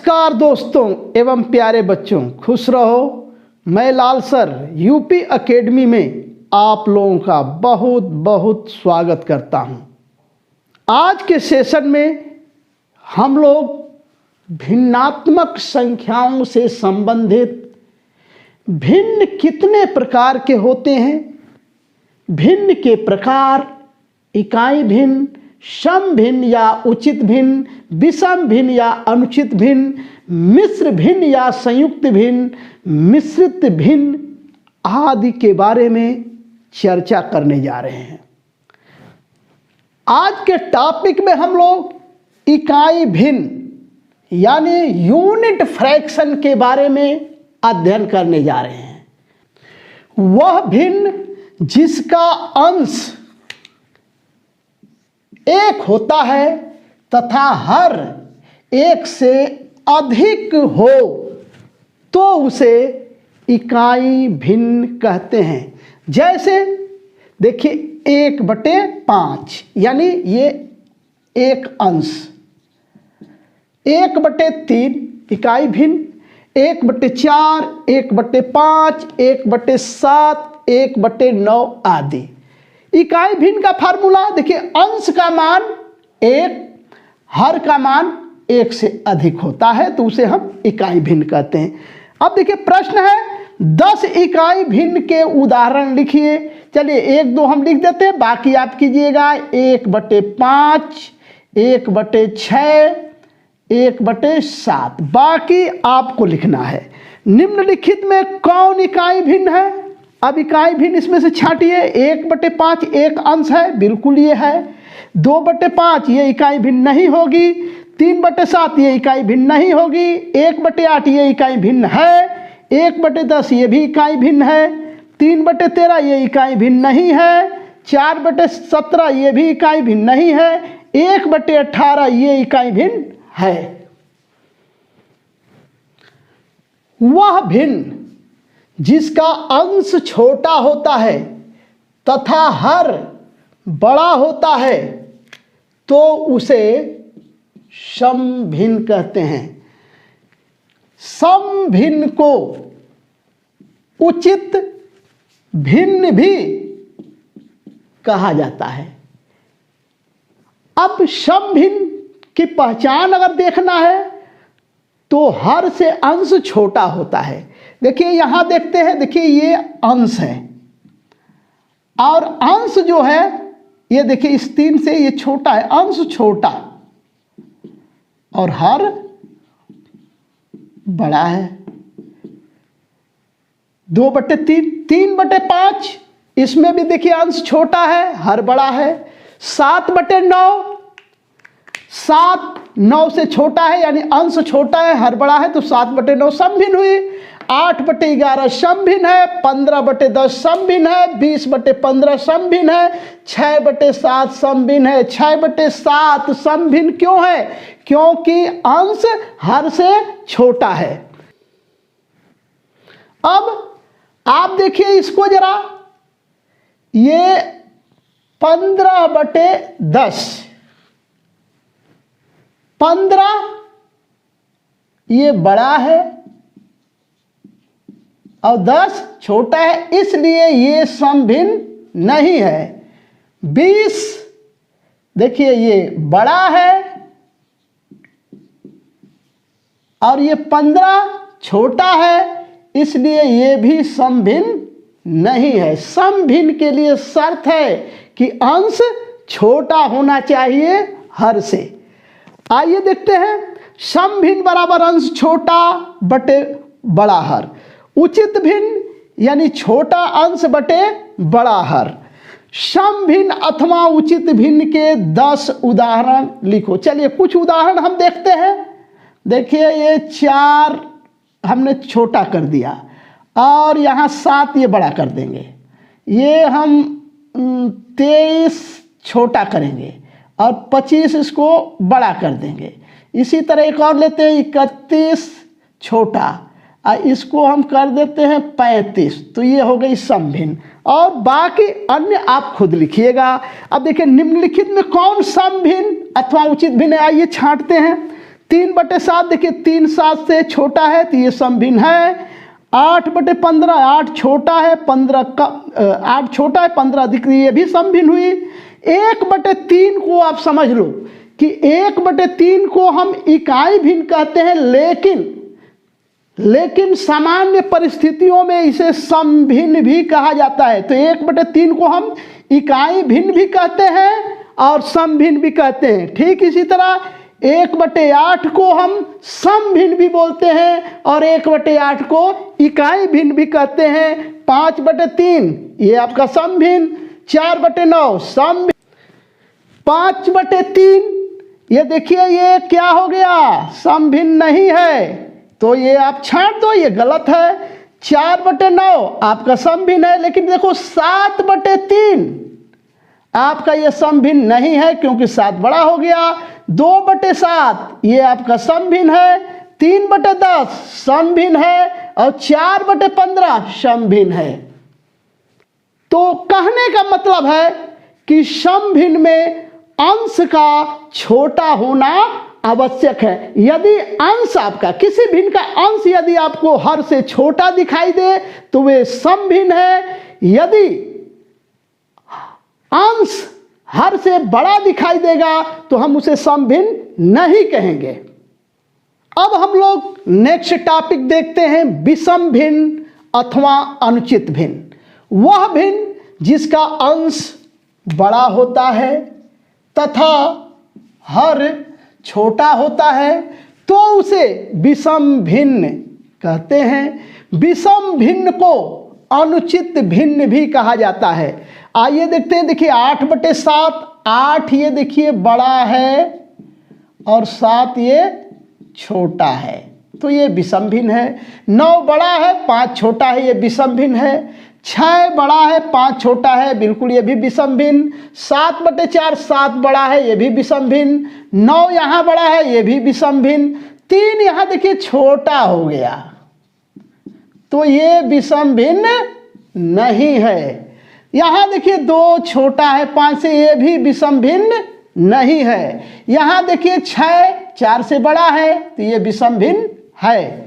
नमस्कार दोस्तों एवं प्यारे बच्चों, खुश रहो। मैं लाल सर यूपी एकेडमी में आप लोगों का बहुत बहुत स्वागत करता हूं। आज के सेशन में हम लोग भिन्नात्मक संख्याओं से संबंधित भिन्न कितने प्रकार के होते हैं, भिन्न के प्रकार, इकाई भिन्न, सम भिन्न या उचित भिन्न, विषम भिन्न या अनुचित भिन्न, मिश्र भिन्न या संयुक्त भिन्न, मिश्रित भिन्न आदि के बारे में चर्चा करने जा रहे हैं। आज के टॉपिक में हम लोग इकाई भिन्न यानी यूनिट फ्रैक्शन के बारे में अध्ययन करने जा रहे हैं। वह भिन्न जिसका अंश एक होता है तथा हर एक से अधिक हो तो उसे इकाई भिन्न कहते हैं। जैसे देखिए 1/5 यानी ये एक अंश, 1/3 इकाई भिन्न, 1/4, 1/5, 1/7, 1/9 आदि। इकाई भिन्न का फार्मूला देखिए, अंश का मान 1, हर का मान 1 से अधिक होता है तो उसे हम इकाई भिन्न कहते हैं। अब देखिए प्रश्न है 10 इकाई भिन्न के उदाहरण लिखिए। चलिए 1-2 हम लिख देते हैं, बाकी आप कीजिएगा। 1/5, 1/6, 1/7, बाकी आपको लिखना है। निम्नलिखित में कौन इकाई भिन्न है? अब इकाई भिन्न इसमें से छांटिए। 1/5 एक अंश है, बिल्कुल ये है। 2/5 ये इकाई भिन्न नहीं होगी। 3/7 ये इकाई भिन्न नहीं होगी। 1/8 ये इकाई भिन्न है। 1/10 ये भी इकाई भिन्न है। 3/13 ये इकाई भिन्न नहीं है। 4/17 ये भी इकाई भिन्न नहीं है। 1/18 ये इकाई भिन्न है। वह भिन्न जिसका अंश छोटा होता है तथा हर बड़ा होता है तो उसे सम भिन्न कहते हैं। सम भिन्न को उचित भिन्न भी कहा जाता है। अब सम भिन्न की पहचान अगर देखना है तो हर से अंश छोटा होता है। देखिए यहां देखते हैं, देखिए ये अंश है और अंश जो है ये देखिए इस 3 से ये छोटा है, अंश छोटा और हर बड़ा है। 2/3, 3/5 इसमें भी देखिए अंश छोटा है, हर बड़ा है। 7/9, 7/9 से छोटा है यानी अंश छोटा है, हर बड़ा है तो 7/9 सम भिन्न हुई। 8/11 सम भिन्न है। 15/10 सम भिन्न है। 20/15 सम भिन्न है। 6/7 सम भिन्न है। 6/7 सम भिन्न क्यों है? क्योंकि अंश हर से छोटा है। अब आप देखिए इसको जरा, ये 15/10, 15 ये बड़ा है और 10 छोटा है, इसलिए ये सम भिन्न नहीं है। 20 देखिए ये बड़ा है और ये 15 छोटा है, इसलिए ये भी सम भिन्न नहीं है। सम भिन्न के लिए शर्त है कि अंश छोटा होना चाहिए हर से। आइए देखते हैं, सम भिन्न बराबर अंश छोटा बटे बड़ा हर। उचित भिन्न यानी छोटा अंश बटे बड़ा हर। सम भिन्न अथवा उचित भिन्न के 10 उदाहरण लिखो। चलिए कुछ उदाहरण हम देखते हैं। देखिए ये 4 हमने छोटा कर दिया और यहाँ 7 ये बड़ा कर देंगे। ये हम 23 छोटा करेंगे और 25 इसको बड़ा कर देंगे। इसी तरह एक और लेते हैं, 31 छोटा और इसको हम कर देते हैं 35, तो ये हो गई सम भिन्न। और बाकी अन्य आप खुद लिखिएगा। अब देखिए निम्नलिखित में कौन सम भिन्न अथवा उचित भिन्न है, आइए छांटते हैं। 3/7 देखिए 3 7 से छोटा है तो ये समभिन्न है। 8/15 8 छोटा है, 15 का 8 छोटा है, 15 अधिक, ये भी समभिन्न हुई। 1/3 को आप समझ लो कि 1/3 को हम इकाई भिन्न कहते हैं, लेकिन सामान्य परिस्थितियों में इसे समभिन्न भी कहा जाता है। तो 1/3 को हम इकाई भिन्न भी कहते हैं और समभिन्न भी कहते हैं। ठीक इसी तरह 1/8 को हम समभिन्न भी बोलते हैं और 1/8 को इकाई भिन्न भी कहते हैं। 5/3 ये आपका समभिन्न। 4/9 समभिन्न। 5/3 ये देखिए ये क्या हो गया, समभिन्न नहीं है, तो ये आप छांट दो, ये गलत है। 4/9 आपका समभिन्न है, लेकिन देखो 7/3 आपका ये समभिन्न नहीं है क्योंकि 7 बड़ा हो गया। 2/7 ये आपका समभिन्न है। 3/10 समभिन्न है और 4/15 समभिन्न है। तो कहने का मतलब है कि समभिन्न में अंश का छोटा होना आवश्यक है। यदि अंश आपका किसी भिन्न का अंश यदि आपको हर से छोटा दिखाई दे तो वे समभिन्न है। यदि अंश हर से बड़ा दिखाई देगा तो हम उसे समभिन्न नहीं कहेंगे। अब हम लोग नेक्स्ट टॉपिक देखते हैं, विषम भिन्न अथवा अनुचित भिन्न। वह भिन्न जिसका अंश बड़ा होता है तथा हर छोटा होता है तो उसे विषम भिन्न कहते हैं। विषम भिन्न को अनुचित भिन्न भी कहा जाता है। आइए देखते हैं, देखिए 8/7 8 ये देखिए बड़ा है और 7 ये छोटा है, तो ये विषम भिन्न है। 9 बड़ा है 5 छोटा है, ये विषम भिन्न है। 6 बड़ा है 5 छोटा है, बिल्कुल ये भी विषम भिन्न। 7/4 7 बड़ा है, ये भी विषम भिन्न। 9 यहाँ बड़ा है, ये भी विषम भिन्न। 3 यहाँ देखिए छोटा हो गया, तो ये विषम भिन्न नहीं है। यहाँ देखिए 2 छोटा है 5 से, ये भी विषम भिन्न नहीं है। यहाँ देखिए 6 4 से बड़ा है, तो ये विषम भिन्न है।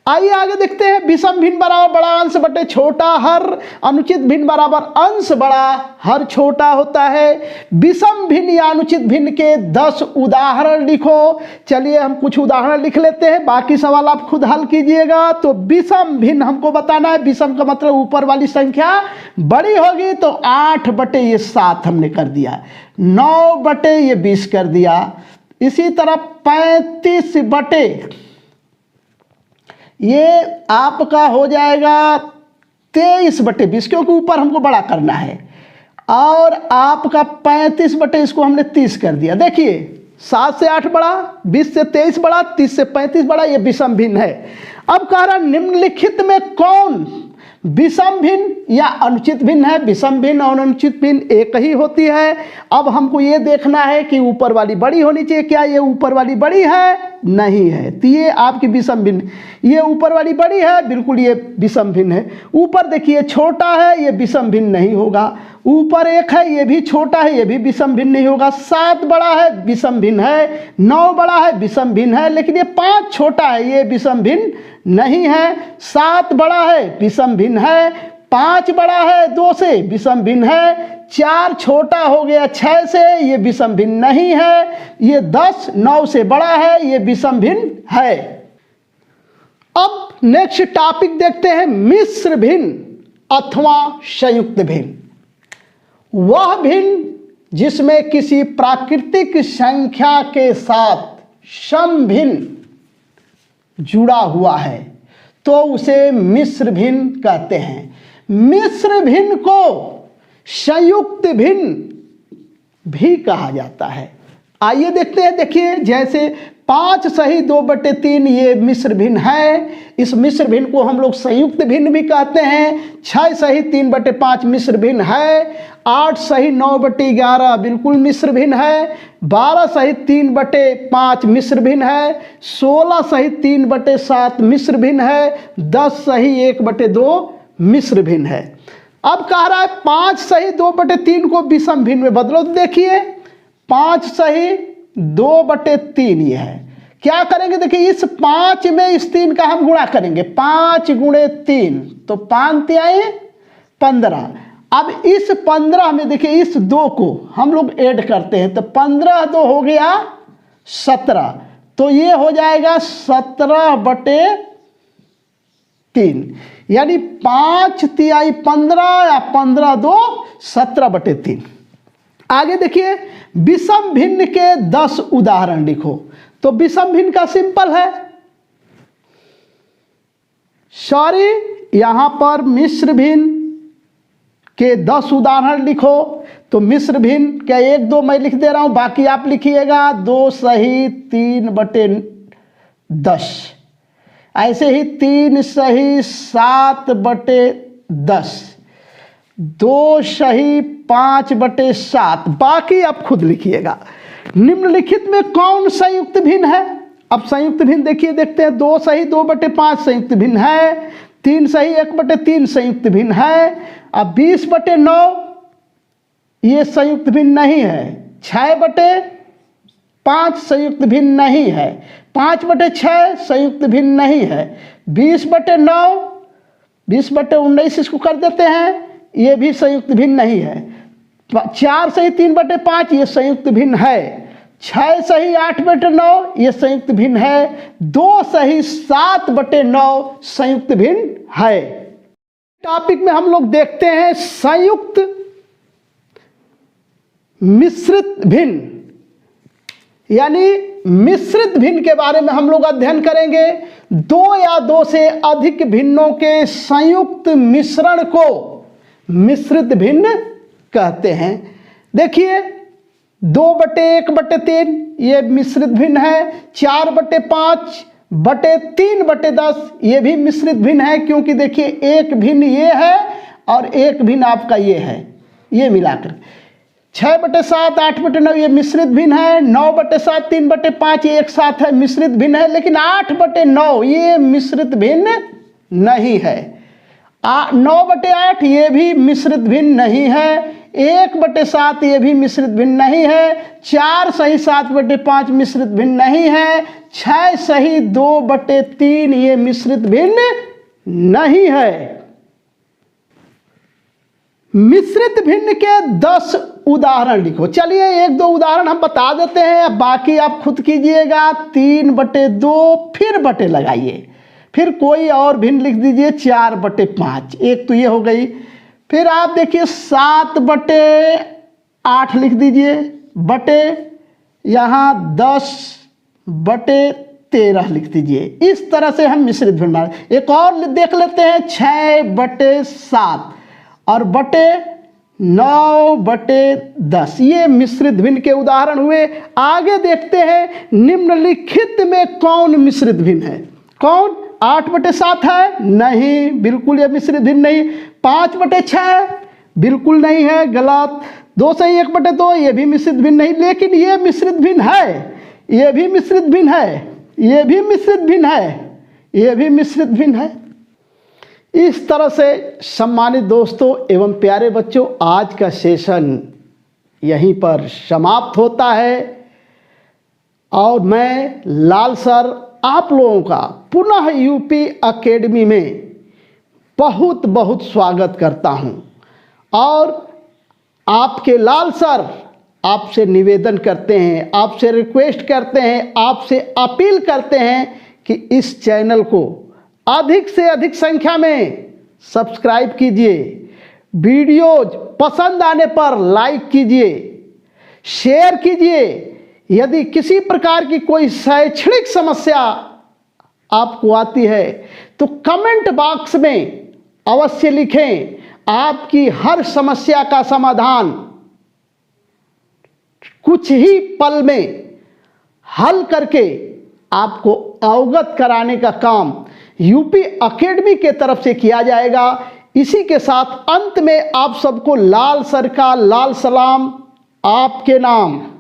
आइए आगे देखते हैं, विषम भिन्न बराबर बड़ा अंश बटे छोटा हर, अनुचित भिन्न बराबर अंश बड़ा हर छोटा होता है। विषम भिन्न या अनुचित भिन्न के 10 उदाहरण लिखो। चलिए हम कुछ उदाहरण लिख लेते हैं, बाकी सवाल आप खुद हल कीजिएगा। तो विषम भिन्न हमको बताना है, विषम का मतलब ऊपर वाली संख्या बड़ी होगी, तो 8/7 हमने कर दिया, 9/20 कर दिया। इसी तरह 35 ये आपका हो जाएगा 23/20, क्योंकि ऊपर हमको बड़ा करना है। और आपका 35 इसको हमने 30 कर दिया। देखिए 7 से 8 बड़ा, 20 से 23 बड़ा, 30 से 35 बड़ा, ये विषम भिन्न है। अब कह रहा निम्नलिखित में कौन विषम भिन्न या अनुचित भिन्न है। विषम भिन्न और अनुचित भिन्न एक ही होती है। अब हमको ये देखना है कि ऊपर वाली बड़ी होनी चाहिए, क्या ये ऊपर वाली बड़ी है, नहीं है, तो ये आपकी विषम भिन्न। ये ऊपर वाली बड़ी है, बिल्कुल ये विषम भिन्न है। ऊपर देखिए छोटा है, ये विषम भिन्न नहीं होगा। ऊपर 1 है, ये भी छोटा है, ये भी विषम भिन्न नहीं होगा। 7 बड़ा है, विषम भिन्न है। 9 बड़ा है, विषम भिन्न है, लेकिन ये 5 छोटा है, ये विषम भिन्न नहीं है। 7 बड़ा है, विषम भिन्न है। 5 बड़ा है 2 से, विषम भिन्न है। 4 छोटा हो गया 6 से, ये विषम भिन्न नहीं है। ये 10 9 से बड़ा है, ये विषम भिन्न है। अब नेक्स्ट टॉपिक देखते हैं, मिश्र भिन्न अथवा संयुक्त भिन्न। वह भिन्न जिसमें किसी प्राकृतिक संख्या के साथ समभिन्न जुड़ा हुआ है तो उसे मिश्र भिन्न कहते हैं। मिश्र भिन्न को संयुक्त भिन्न भी कहा जाता है। आइए देखते हैं, देखिए जैसे 5 सही 2/3 ये मिश्र भिन्न है, इस मिश्र भिन्न को हम लोग संयुक्त भिन्न भी कहते हैं। 6 सही 3/5 मिश्र भिन्न है। 8 सही 9/11 बिल्कुल मिश्र भिन्न है। 12 सही 3/5 मिश्र भिन्न है। 16 सही 3/7 मिश्र भिन्न है। 10 सही 1/2 मिश्र भिन्न है। अब कह रहा है 5 सही 2/3 को विषम भिन्न में बदलो। तो देखिए 5 सही 2/3 ये है, क्या करेंगे, देखिए इस 5 में इस 3 का हम गुणा करेंगे, 5 गुणे 3 तो 5 तिहाई 15। अब इस 15 में देखिए इस 2 को हम लोग ऐड करते हैं तो 15 2 हो गया 17, तो ये हो जाएगा 17/3, यानी 5 तिहाई 15 या 15 2 17/3। आगे देखिए विषम भिन्न के 10 उदाहरण लिखो। तो विषम भिन्न का सिंपल है, सॉरी यहां पर मिश्र भिन्न के 10 उदाहरण लिखो। तो मिश्र भिन्न क्या 1 2 मैं लिख दे रहा हूं, बाकी आप लिखिएगा 2 सही 3/10, ऐसे ही 3 सही 7/10, 2 सही 5/7, बाकी आप खुद लिखिएगा। निम्नलिखित में कौन संयुक्त भिन्न है? अब संयुक्त भिन्न देखिए, देखते हैं 2 सही 2/5 संयुक्त भिन्न है, 3 सही 1/3 संयुक्त भिन्न है। अब 20/9 ये संयुक्त भिन्न नहीं है, 6/5 संयुक्त भिन्न नहीं है, 5/6 संयुक्त भिन्न नहीं है, 20/9 20/19 इसको कर देते हैं, ये भी संयुक्त भिन्न नहीं है। 4 सही 3/5 ये संयुक्त भिन्न है, 6 सही 8/9 ये संयुक्त भिन्न है, 2 सही 7/9 संयुक्त भिन्न है। टॉपिक में हम लोग देखते हैं संयुक्त मिश्रित भिन्न, यानी मिश्रित भिन्न के बारे में हम लोग अध्ययन करेंगे। 2 या 2 से अधिक भिन्नों के संयुक्त मिश्रण को मिश्रित भिन्न कहते हैं। देखिए 2/1/3 ये मिश्रित भिन्न है, 4/5/3/10 ये भी मिश्रित भिन्न है, क्योंकि देखिए एक भिन्न ये है और एक भिन्न आपका ये है, ये मिलाकर 6/7 8/9 ये मिश्रित भिन्न है, 9/7 3/5 ये एक साथ है मिश्रित भिन्न है, लेकिन 8/9 ये मिश्रित भिन्न नहीं है, 9/8 ये भी मिश्रित भिन्न नहीं है, 1/7 ये भी मिश्रित भिन्न नहीं है, 4 सही 7/5 मिश्रित भिन्न नहीं है, 6 सही 2/3 ये मिश्रित भिन्न नहीं है। मिश्रित भिन्न के 10 उदाहरण लिखो। चलिए 1 2 उदाहरण हम बता देते हैं, बाकी आप खुद कीजिएगा। 3/2 फिर बटे लगाइए, फिर कोई और भिन्न लिख दीजिए 4/5, एक तो ये हो गई। फिर आप देखिए 7/8 लिख दीजिए, बटे यहाँ 10/13 लिख दीजिए। इस तरह से हम मिश्रित भिन्न। एक और देख लेते हैं 6/7 और बटे 9/10, ये मिश्रित भिन्न के उदाहरण हुए। आगे देखते हैं निम्नलिखित में कौन मिश्रित भिन्न है। कौन? 8/7 है? नहीं, बिल्कुल ये मिश्रित भिन्न नहीं। 5/6 बिल्कुल नहीं है, गलत। 2 सही 1/2 ये भी मिश्रित भिन्न नहीं, लेकिन ये मिश्रित भिन्न है, ये भी मिश्रित भिन्न है, ये भी मिश्रित भिन्न है, ये भी मिश्रित भिन्न है। इस तरह से सम्मानित दोस्तों एवं प्यारे बच्चों, आज का सेशन यहीं पर समाप्त होता है और मैं लाल सर आप लोगों का पुनः यूपी एकेडमी में बहुत बहुत स्वागत करता हूं और आपके लाल सर आपसे निवेदन करते हैं, आपसे रिक्वेस्ट करते हैं, आपसे अपील करते हैं कि इस चैनल को अधिक से अधिक संख्या में सब्सक्राइब कीजिए, वीडियोज पसंद आने पर लाइक कीजिए, शेयर कीजिए। यदि किसी प्रकार की कोई शैक्षणिक समस्या आपको आती है तो कमेंट बॉक्स में अवश्य लिखें, आपकी हर समस्या का समाधान कुछ ही पल में हल करके आपको अवगत कराने का काम यूपी एकेडमी के तरफ से किया जाएगा। इसी के साथ अंत में आप सबको लाल सर का लाल सलाम, आपके नाम।